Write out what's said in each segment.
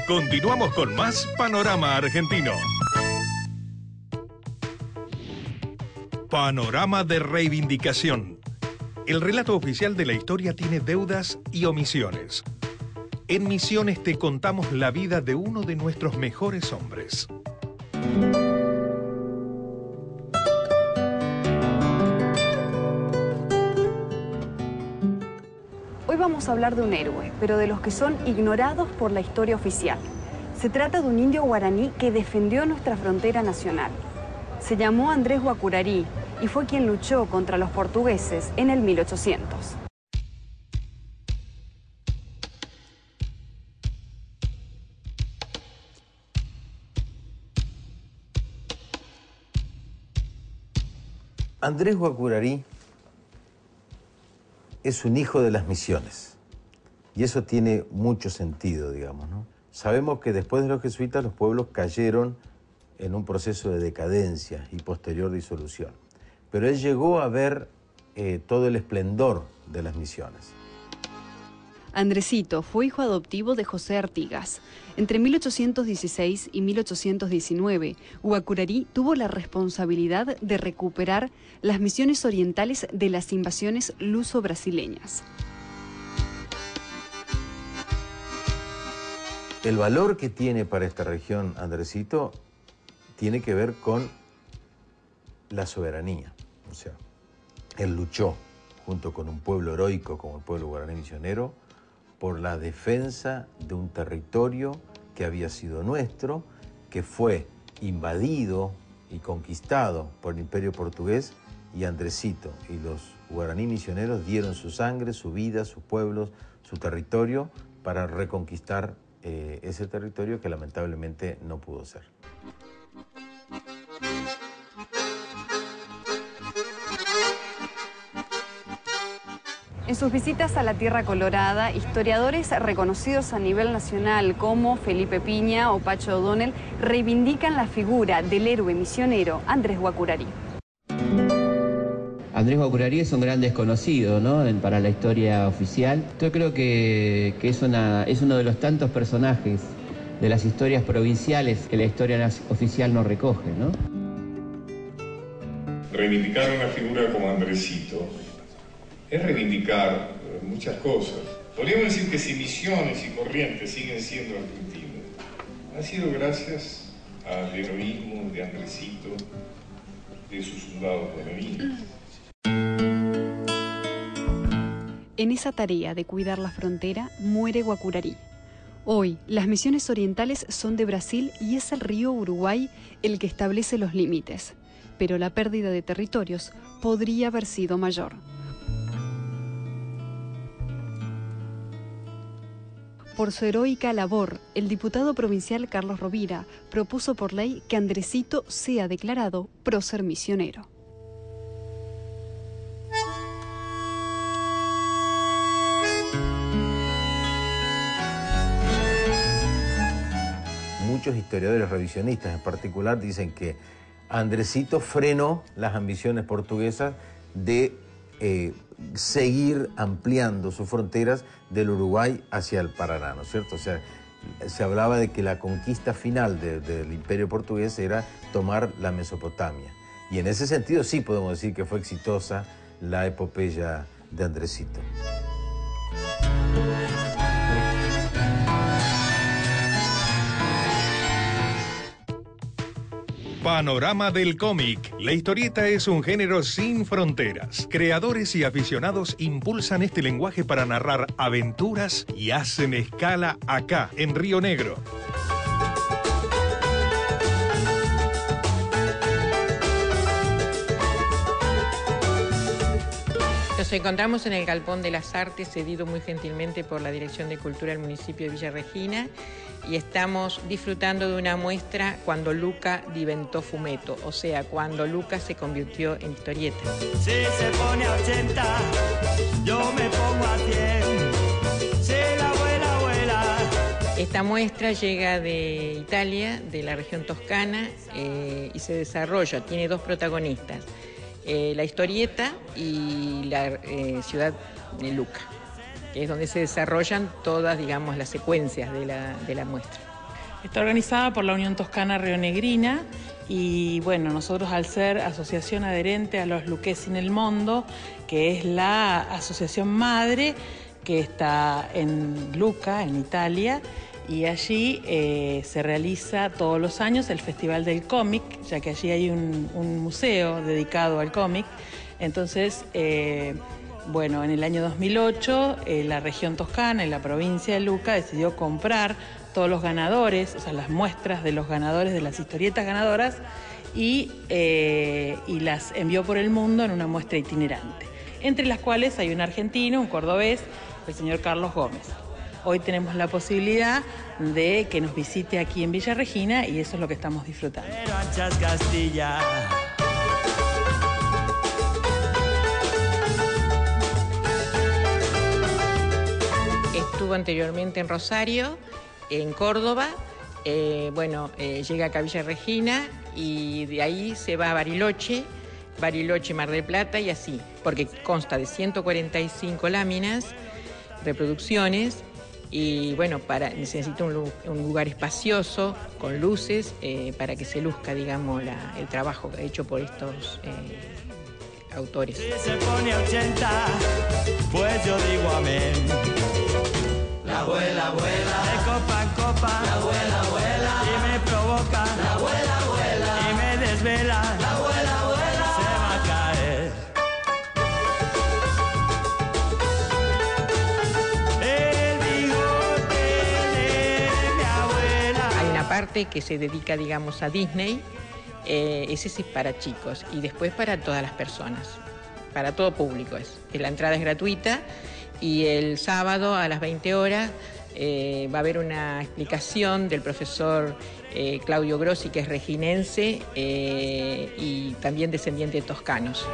Continuamos con más Panorama Argentino. Panorama de reivindicación. El relato oficial de la historia tiene deudas y omisiones. En Misiones te contamos la vida de uno de nuestros mejores hombres. Hoy vamos a hablar de un héroe, pero de los que son ignorados por la historia oficial. Se trata de un indio guaraní que defendió nuestra frontera nacional. Se llamó Andrés Guacurarí y fue quien luchó contra los portugueses en el 1800. Andrés Guacurarí es un hijo de las misiones y eso tiene mucho sentido, digamos, ¿no? Sabemos que después de los jesuitas los pueblos cayeron en un proceso de decadencia y posterior disolución, pero él llegó a ver todo el esplendor de las misiones. Andresito fue hijo adoptivo de José Artigas. Entre 1816 y 1819, Guacurarí tuvo la responsabilidad de recuperar las misiones orientales de las invasiones luso-brasileñas. El valor que tiene para esta región Andresito tiene que ver con la soberanía. O sea, él luchó junto con un pueblo heroico como el pueblo guaraní misionero por la defensa de un territorio que había sido nuestro, que fue invadido y conquistado por el Imperio Portugués, y Andresito y los guaraní misioneros dieron su sangre, su vida, sus pueblos, su territorio para reconquistar ese territorio que lamentablemente no pudo ser. En sus visitas a la Tierra Colorada, historiadores reconocidos a nivel nacional como Felipe Piña o Pacho O'Donnell reivindican la figura del héroe misionero Andrés Guacurarí. Andrés Guacurarí es un gran desconocido, ¿no?, para la historia oficial. Yo creo que es uno de los tantos personajes de las historias provinciales que la historia oficial no recoge, ¿no? Reivindicar una figura como Andresito es reivindicar muchas cosas. Podríamos decir que si Misiones y Corrientes siguen siendo argentinos, ha sido gracias al heroísmo de Andresito, de sus soldados guaraníes. En esa tarea de cuidar la frontera muere Guacurarí. Hoy, las misiones orientales son de Brasil y es el río Uruguay el que establece los límites. Pero la pérdida de territorios podría haber sido mayor. Por su heroica labor, el diputado provincial Carlos Rovira propuso por ley que Andresito sea declarado prócer misionero. Muchos historiadores revisionistas en particular dicen que Andresito frenó las ambiciones portuguesas de seguir ampliando sus fronteras del Uruguay hacia el Paraná, ¿no es cierto? O sea, se hablaba de que la conquista final del Imperio Portugués era tomar la Mesopotamia. Y en ese sentido sí podemos decir que fue exitosa la epopeya de Andresito. Panorama del cómic. La historieta es un género sin fronteras. Creadores y aficionados impulsan este lenguaje para narrar aventuras y hacen escala acá, en Río Negro. Nos encontramos en el Galpón de las Artes, cedido muy gentilmente por la Dirección de Cultura del municipio de Villa Regina, y estamos disfrutando de una muestra cuando Luca diventó fumeto, o sea, cuando Luca se convirtió en historieta. Si se pone a 80, yo me pongo a 100. Si la abuela vuela. Esta muestra llega de Italia, de la región toscana, y se desarrolla, tiene dos protagonistas, la historieta y la ciudad de Luca, que es donde se desarrollan todas, digamos, las secuencias de la muestra. Está organizada por la Unión Toscana Rionegrina y bueno, nosotros al ser asociación adherente a los Lucchesi nel Mondo, que es la asociación madre que está en Lucca, en Italia, y allí se realiza todos los años el Festival del Cómic, ya que allí hay un museo dedicado al cómic. Entonces, bueno, en el año 2008 la región toscana y la provincia de Lucca decidió comprar todos los ganadores, o sea, las muestras de los ganadores de las historietas ganadoras y las envió por el mundo en una muestra itinerante, entre las cuales hay un argentino, un cordobés, el señor Carlos Gómez. Hoy tenemos la posibilidad de que nos visite aquí en Villa Regina y eso es lo que estamos disfrutando. Estuvo anteriormente en Rosario, en Córdoba, llega acá a Villa Regina y de ahí se va a Bariloche, Mar del Plata y así, porque consta de 145 láminas, reproducciones y bueno, necesita un lugar espacioso, con luces, para que se luzca, digamos, el trabajo hecho por estos autores. Si se pone 80, pues yo digo amén. La abuela, abuela, de copa en copa, la abuela, abuela, y me provoca, la abuela, abuela, y me desvela, la abuela, abuela, se va a caer. El bigote de mi abuela. Hay una parte que se dedica, digamos, a Disney, ese es para chicos y después para todas las personas, para todo público la entrada es gratuita. Y el sábado a las 20 horas va a haber una explicación del profesor Claudio Grossi, que es reginense y también descendiente de toscanos.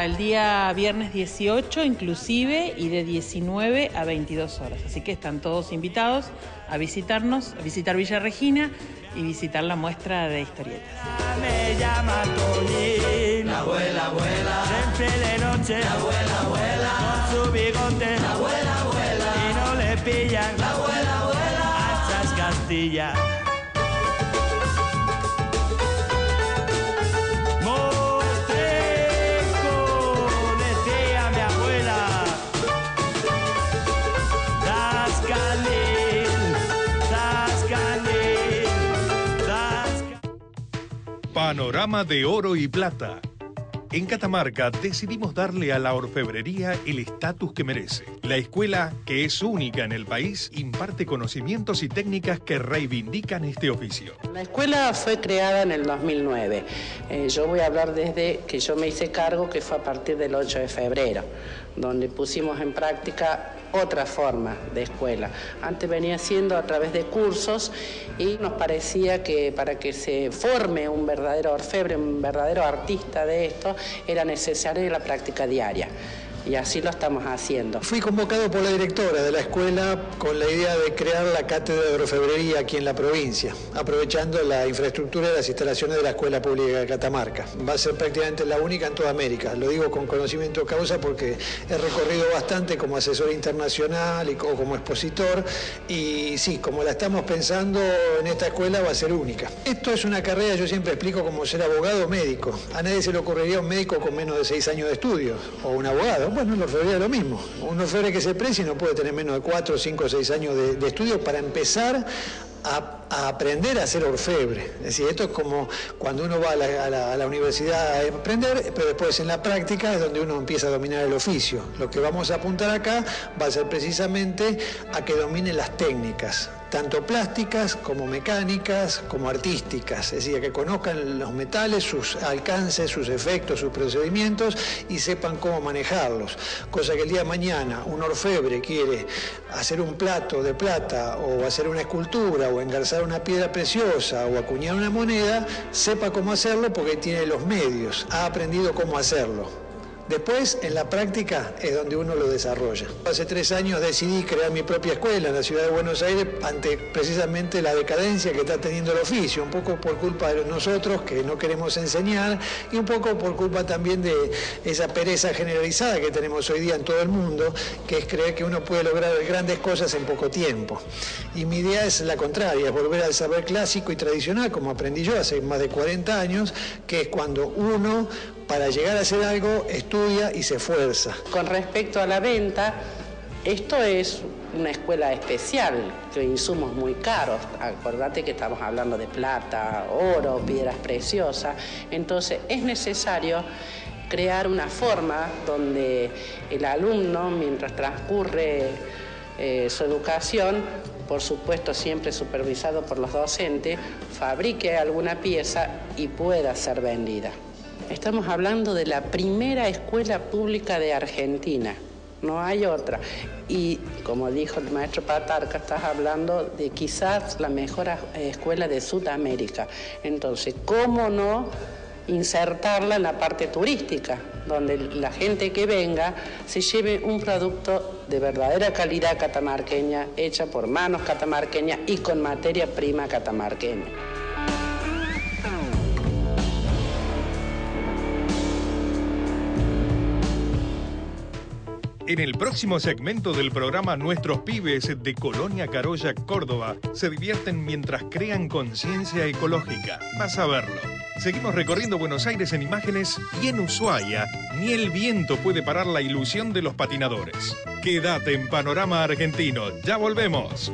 El día viernes 18 inclusive y de 19 a 22 horas. Así que están todos invitados a visitarnos, a visitar Villa Regina y visitar la muestra de historietas. Me llama Tony, la abuela, abuela, siempre de noche, la abuela, abuela, con su bigote, la abuela, abuela, y no le pillan, la abuela, abuela, hachas Castilla. Panorama de oro y plata. En Catamarca decidimos darle a la orfebrería el estatus que merece. La escuela, que es única en el país, imparte conocimientos y técnicas que reivindican este oficio. La escuela fue creada en el 2009. Yo voy a hablar desde que yo me hice cargo, que fue a partir del 8 de febrero, donde pusimos en práctica otra forma de escuela. Antes venía siendo a través de cursos y nos parecía que para que se forme un verdadero orfebre, un verdadero artista de esto, era necesaria la práctica diaria. Y así lo estamos haciendo. Fui convocado por la directora de la escuela con la idea de crear la cátedra de orfebrería aquí en la provincia, aprovechando la infraestructura de las instalaciones de la Escuela Pública de Catamarca. Va a ser prácticamente la única en toda América. Lo digo con conocimiento de causa porque he recorrido bastante como asesor internacional o como expositor y sí, como la estamos pensando en esta escuela va a ser única. Esto es una carrera, yo siempre explico, como ser abogado o médico. A nadie se le ocurriría un médico con menos de 6 años de estudio o un abogado. Bueno, la orfebrería es lo mismo. Un orfebre que se precie no puede tener menos de 4, 5, 6 años de estudio para empezar a aprender a ser orfebre. Es decir, esto es como cuando uno va a la universidad a aprender, pero después en la práctica es donde uno empieza a dominar el oficio. Lo que vamos a apuntar acá va a ser precisamente a que dominen las técnicas, tanto plásticas como mecánicas, como artísticas, es decir, que conozcan los metales, sus alcances, sus efectos, sus procedimientos y sepan cómo manejarlos. Cosa que el día de mañana un orfebre quiere hacer un plato de plata o hacer una escultura o engarzar una piedra preciosa o acuñar una moneda, sepa cómo hacerlo porque tiene los medios, ha aprendido cómo hacerlo. Después, en la práctica, es donde uno lo desarrolla. Hace 3 años decidí crear mi propia escuela en la ciudad de Buenos Aires ante precisamente la decadencia que está teniendo el oficio, un poco por culpa de nosotros que no queremos enseñar y un poco por culpa también de esa pereza generalizada que tenemos hoy día en todo el mundo, que es creer que uno puede lograr grandes cosas en poco tiempo. Y mi idea es la contraria, es volver al saber clásico y tradicional, como aprendí yo hace más de 40 años, que es cuando uno, para llegar a hacer algo, estudia y se esfuerza. Con respecto a la venta, esto es una escuela especial, con insumos muy caros. Acordate que estamos hablando de plata, oro, piedras preciosas. Entonces es necesario crear una forma donde el alumno, mientras transcurre su educación, por supuesto siempre supervisado por los docentes, fabrique alguna pieza y pueda ser vendida. Estamos hablando de la primera escuela pública de Argentina, no hay otra. Y como dijo el maestro Patarca, estás hablando de quizás la mejor escuela de Sudamérica. Entonces, ¿cómo no insertarla en la parte turística, donde la gente que venga se lleve un producto de verdadera calidad catamarqueña, hecha por manos catamarqueñas y con materia prima catamarqueña? En el próximo segmento del programa, nuestros pibes de Colonia Carolla, Córdoba, se divierten mientras crean conciencia ecológica. Vas a verlo. Seguimos recorriendo Buenos Aires en imágenes y en Ushuaia, ni el viento puede parar la ilusión de los patinadores. Quédate en Panorama Argentino, ya volvemos.